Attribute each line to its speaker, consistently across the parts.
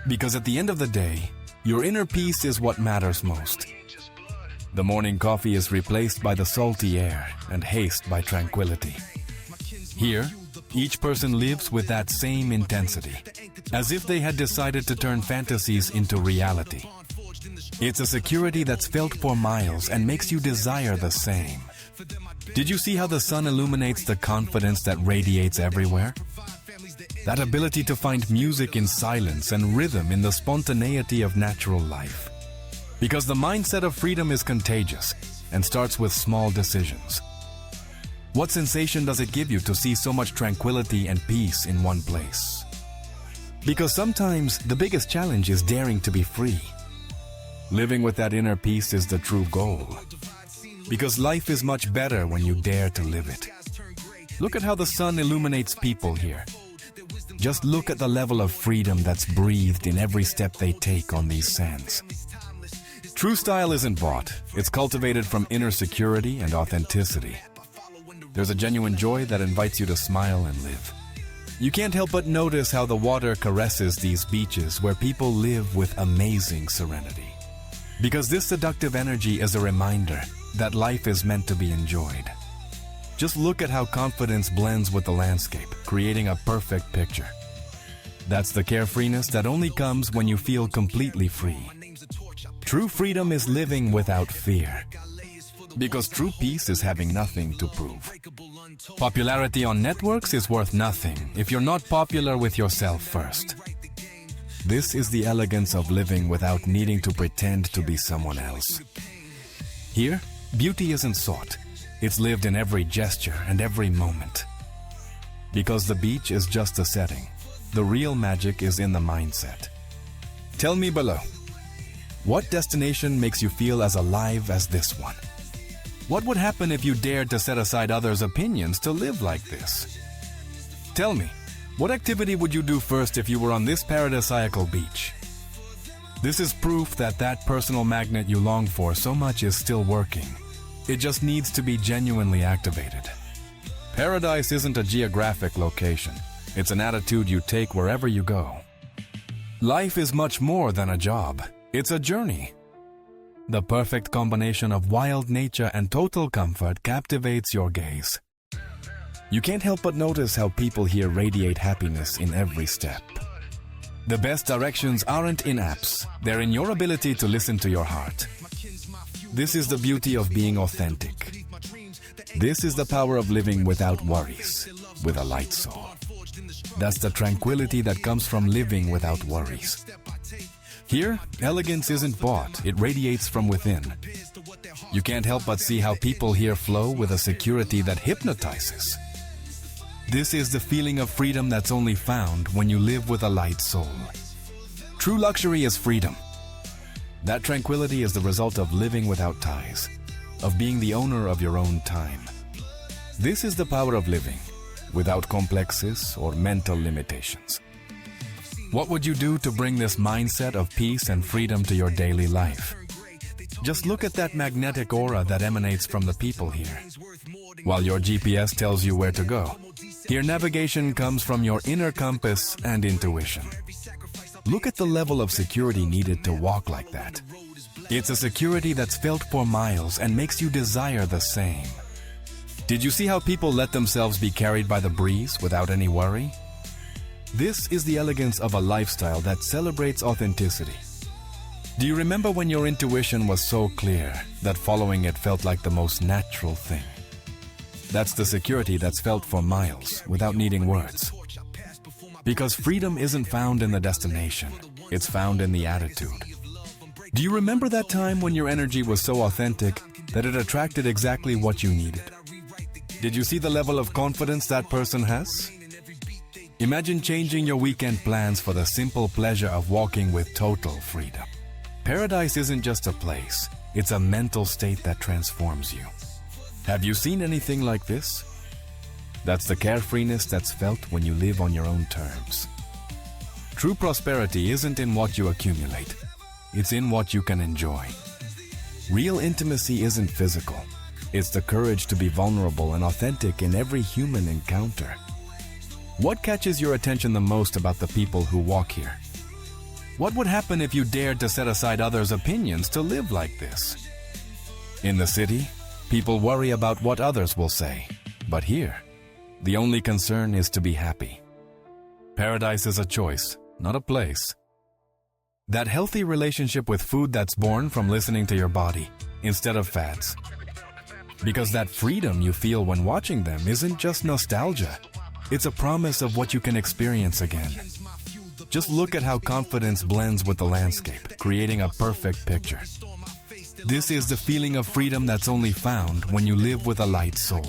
Speaker 1: Because at the end of the day, your inner peace is what matters most. The morning coffee is replaced by the salty air and haste by tranquility. Here, each person lives with that same intensity, as if they had decided to turn fantasies into reality. It's a security that's felt for miles and makes you desire the same. Did you see how the sun illuminates the confidence that radiates everywhere? That ability to find music in silence and rhythm in the spontaneity of natural life. Because the mindset of freedom is contagious and starts with small decisions. What sensation does it give you to see so much tranquility and peace in one place? Because sometimes the biggest challenge is daring to be free. Living with that inner peace is the true goal. Because life is much better when you dare to live it. Look at how the sun illuminates people here. Just look at the level of freedom that's breathed in every step they take on these sands. True style isn't bought. It's cultivated from inner security and authenticity. There's a genuine joy that invites you to smile and live. You can't help but notice how the water caresses these beaches where people live with amazing serenity. Because this seductive energy is a reminder that life is meant to be enjoyed. Just look at how confidence blends with the landscape, creating a perfect picture. That's the carefreeness that only comes when you feel completely free. True freedom is living without fear. Because true peace is having nothing to prove. Popularity on networks is worth nothing if you're not popular with yourself first. This is the elegance of living without needing to pretend to be someone else. Here, beauty isn't sought. It's lived in every gesture and every moment. Because the beach is just a setting, the real magic is in the mindset. Tell me below, what destination makes you feel as alive as this one? What would happen if you dared to set aside others' opinions to live like this? Tell me, what activity would you do first if you were on this paradisiacal beach? This is proof that that personal magnet you long for so much is still working. It just needs to be genuinely activated. Paradise isn't a geographic location. It's an attitude you take wherever you go. Life is much more than a job. It's a journey. The perfect combination of wild nature and total comfort captivates your gaze. You can't help but notice how people here radiate happiness in every step. The best directions aren't in apps. They're in your ability to listen to your heart. This is the beauty of being authentic. This is the power of living without worries, with a light soul. That's the tranquility that comes from living without worries. Here, elegance isn't bought, it radiates from within. You can't help but see how people here flow with a security that hypnotizes. This is the feeling of freedom that's only found when you live with a light soul. True luxury is freedom. That tranquility is the result of living without ties, of being the owner of your own time. This is the power of living, without complexes or mental limitations. What would you do to bring this mindset of peace and freedom to your daily life? Just look at that magnetic aura that emanates from the people here. While your GPS tells you where to go, here navigation comes from your inner compass and intuition. Look at the level of security needed to walk like that. It's a security that's felt for miles and makes you desire the same. Did you see how people let themselves be carried by the breeze without any worry? This is the elegance of a lifestyle that celebrates authenticity. Do you remember when your intuition was so clear that following it felt like the most natural thing? That's the security that's felt for miles without needing words. Because freedom isn't found in the destination, it's found in the attitude. Do you remember that time when your energy was so authentic that it attracted exactly what you needed? Did you see the level of confidence that person has? Imagine changing your weekend plans for the simple pleasure of walking with total freedom. Paradise isn't just a place, it's a mental state that transforms you. Have you seen anything like this? That's the carefreeness that's felt when you live on your own terms. True prosperity isn't in what you accumulate, it's in what you can enjoy. Real intimacy isn't physical, it's the courage to be vulnerable and authentic in every human encounter. What catches your attention the most about the people who walk here? What would happen if you dared to set aside others' opinions to live like this? In the city, people worry about what others will say. But here, the only concern is to be happy. Paradise is a choice, not a place. That healthy relationship with food that's born from listening to your body, instead of fads. Because that freedom you feel when watching them isn't just nostalgia. It's a promise of what you can experience again. Just look at how confidence blends with the landscape, creating a perfect picture. This is the feeling of freedom that's only found when you live with a light soul.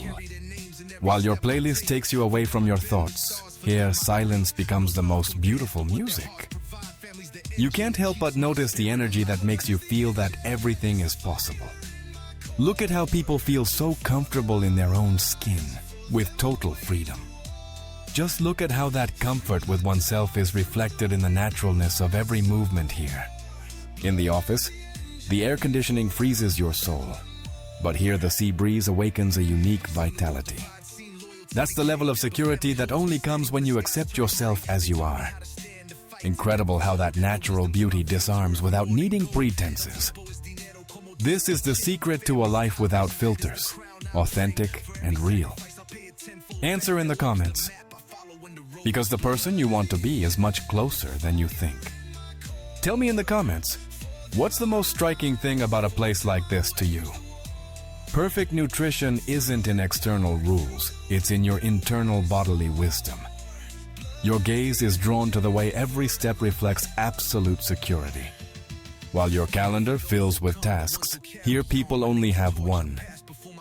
Speaker 1: While your playlist takes you away from your thoughts, here silence becomes the most beautiful music. You can't help but notice the energy that makes you feel that everything is possible. Look at how people feel so comfortable in their own skin, with total freedom. Just look at how that comfort with oneself is reflected in the naturalness of every movement here. In the office, the air conditioning freezes your soul, but here the sea breeze awakens a unique vitality. That's the level of security that only comes when you accept yourself as you are. Incredible how that natural beauty disarms without needing pretenses. This is the secret to a life without filters, authentic and real. Answer in the comments, because the person you want to be is much closer than you think. Tell me in the comments, what's the most striking thing about a place like this to you? Perfect nutrition isn't in external rules, it's in your internal bodily wisdom. Your gaze is drawn to the way every step reflects absolute security. While your calendar fills with tasks, here people only have one: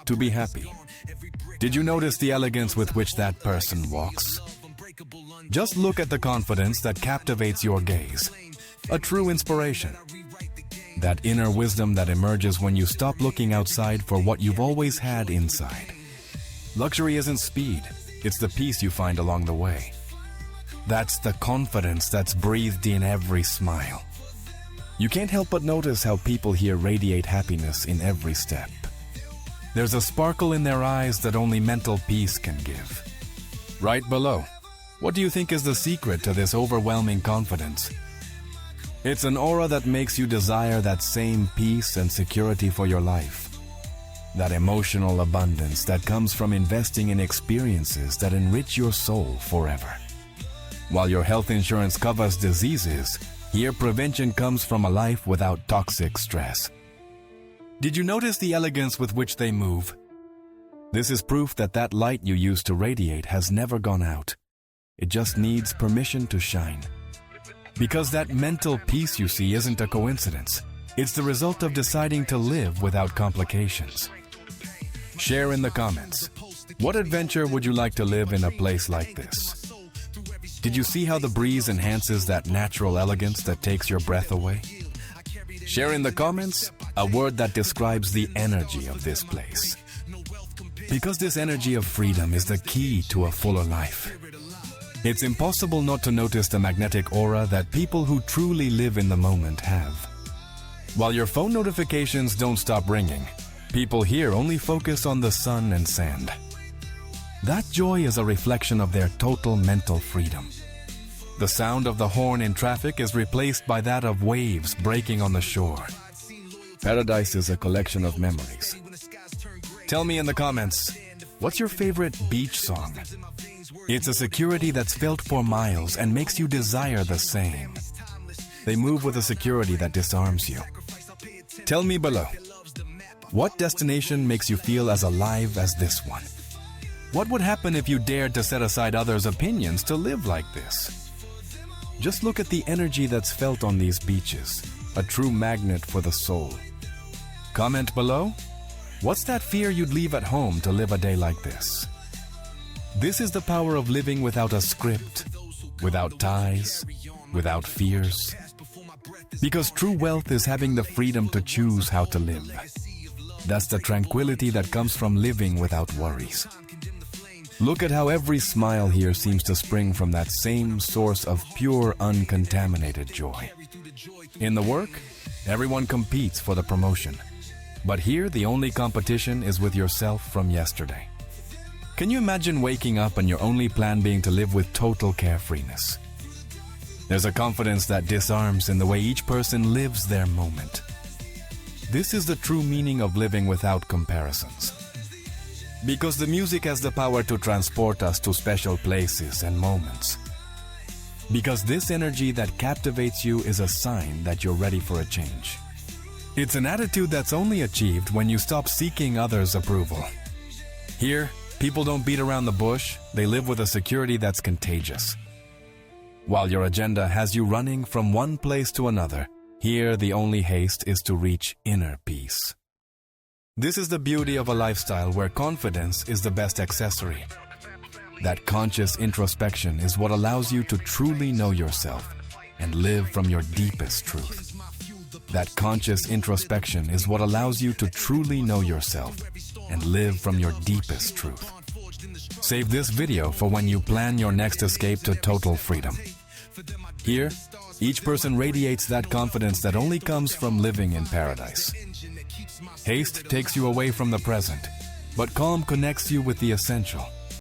Speaker 1: to be happy. Did you notice the elegance with which that person walks? Just look at the confidence that captivates your gaze. A true inspiration. That inner wisdom that emerges when you stop looking outside for what you've always had inside. Luxury isn't speed, it's the peace you find along the way. That's the confidence that's breathed in every smile. You can't help but notice how people here radiate happiness in every step. There's a sparkle in their eyes that only mental peace can give. Right below, what do you think is the secret to this overwhelming confidence? It's an aura that makes you desire that same peace and security for your life. That emotional abundance that comes from investing in experiences that enrich your soul forever. While your health insurance covers diseases, here prevention comes from a life without toxic stress. Did you notice the elegance with which they move? This is proof that that light you used to radiate has never gone out. It just needs permission to shine. Because that mental peace you see isn't a coincidence. It's the result of deciding to live without complications. Share in the comments. What adventure would you like to live in a place like this? Did you see how the breeze enhances that natural elegance that takes your breath away? Share in the comments a word that describes the energy of this place. Because this energy of freedom is the key to a fuller life. It's impossible not to notice the magnetic aura that people who truly live in the moment have. While your phone notifications don't stop ringing, people here only focus on the sun and sand. That joy is a reflection of their total mental freedom. The sound of the horn in traffic is replaced by that of waves breaking on the shore. Paradise is a collection of memories. Tell me in the comments, what's your favorite beach song? It's a security that's felt for miles and makes you desire the same. They move with a security that disarms you. Tell me below, what destination makes you feel as alive as this one? What would happen if you dared to set aside others' opinions to live like this? Just look at the energy that's felt on these beaches, a true magnet for the soul. Comment below, what's that fear you'd leave at home to live a day like this? This is the power of living without a script, without ties, without fears. Because true wealth is having the freedom to choose how to live. That's the tranquility that comes from living without worries. Look at how every smile here seems to spring from that same source of pure, uncontaminated joy. In the work, everyone competes for the promotion. But here, the only competition is with yourself from yesterday. Can you imagine waking up and your only plan being to live with total carefreeness? There's a confidence that disarms in the way each person lives their moment. This is the true meaning of living without comparisons. Because the music has the power to transport us to special places and moments. Because this energy that captivates you is a sign that you're ready for a change. It's an attitude that's only achieved when you stop seeking others' approval. Here, people don't beat around the bush, they live with a security that's contagious. While your agenda has you running from one place to another, here the only haste is to reach inner peace. This is the beauty of a lifestyle where confidence is the best accessory. That conscious introspection is what allows you to truly know yourself and live from your deepest truth. That conscious introspection is what allows you to truly know yourself and live from your deepest truth. Save this video for when you plan your next escape to total freedom. Here, each person radiates that confidence that only comes from living in paradise. Haste takes you away from the present, but calm connects you with the essential.